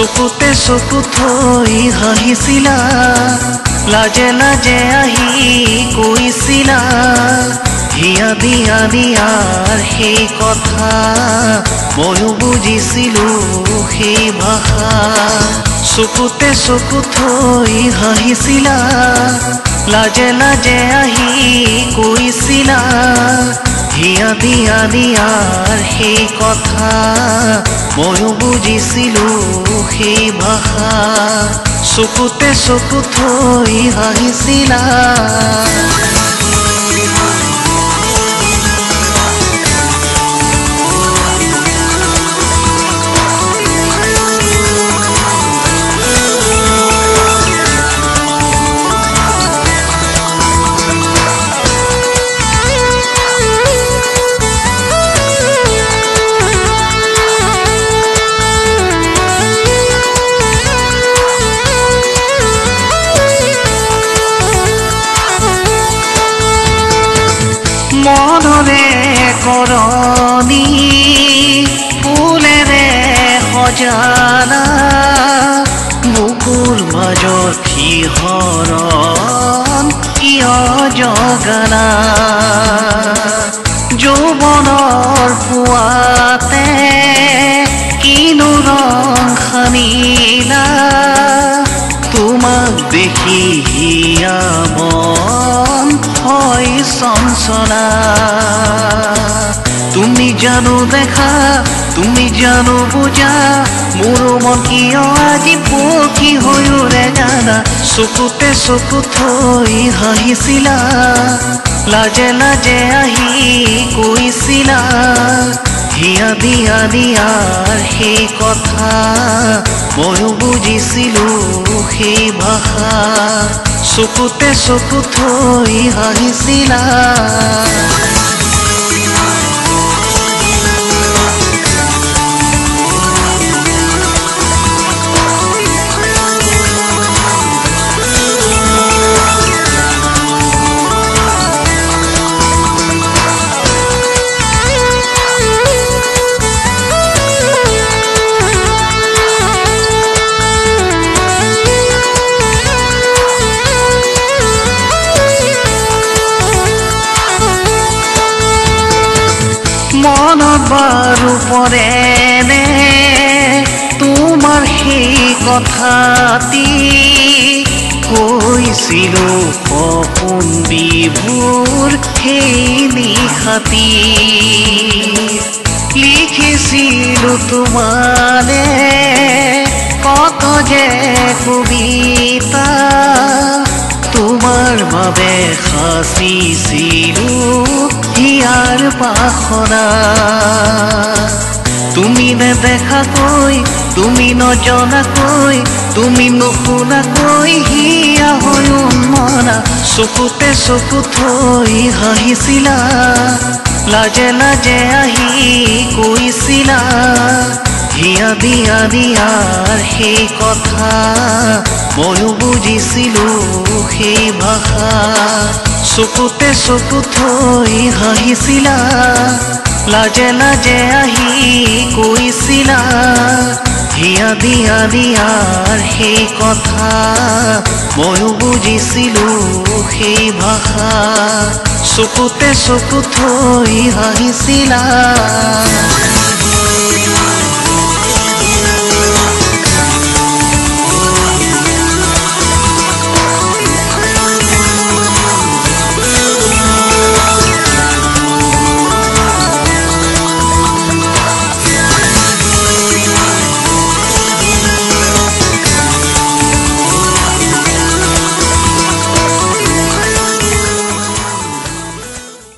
চকুতে চকু থৈ হাঁহিছিলা লাজে লাজে আহি কৈছিলা হিয়া দিয়া দিয়াৰ সেই কথা ময়ো বুজিছিলো সেই ভাষা চকুতে চকু থৈ হাঁহিছিলা লাজে লাজে আহি কৈছিলা হিয়া দিয়া দিয়াৰ সেই কথা ময়ো বুজিছিলো সেই ভাষা চকুতে চকু থৈ হাঁহিছিলা মনৰে কৰণী ফুলেৰে সজালা বুকুৰ মাজত শিহৰণ কিয় জগালা যৌৱনৰ পুৱাতে কিনো ৰং সানিলা তোমাক দেখি হিয়া মন হয় চঞ্চলা তুমি জানো দেখা তুমি জানো বুজা মোৰ মন কিয় আজি পখী হৈ উৰে জানা চকুতে চকু থৈ হাঁহিছিলা লাজে লাজে আহি কৈছিলা হিয়া দিয়া দিয়াৰ সেই কথা ময়ো বুজিছিলো সেই ভাষা চকুতে চকু থৈ হাঁহিছিলা মনত বাৰু পৰেনে তোমাৰ সেই কথাটি কৈছিলো সপোন বিভোৰ সেই নিশাটি লিখিছিলো তোমালে কত যে কবিতা তোমাৰ বাবে সাঁচিছিলো হিয়াৰ পাখনা তুমি নেদেখাকৈ তুমি নজনাকৈ তুমি নুশুনাকৈ হিয়া হৈ উন্মনা চকুতে চকু থৈ হাঁহিছিলা লাজে লাজে আহি কৈছিলা হিয়া দিয়া দিয়াৰ সেই কথা ময়ো বুজিছিলো সেই ভাষা চকুতে চকু থৈ হাঁহিছিলা লাজে লাজে আহি কৈছিলা হিয়া দিয়া দিয়াৰ সেই কথা ময়ো বুজিছিলো সেই ভাষা চকুতে চকু থৈ হাঁহিছিলা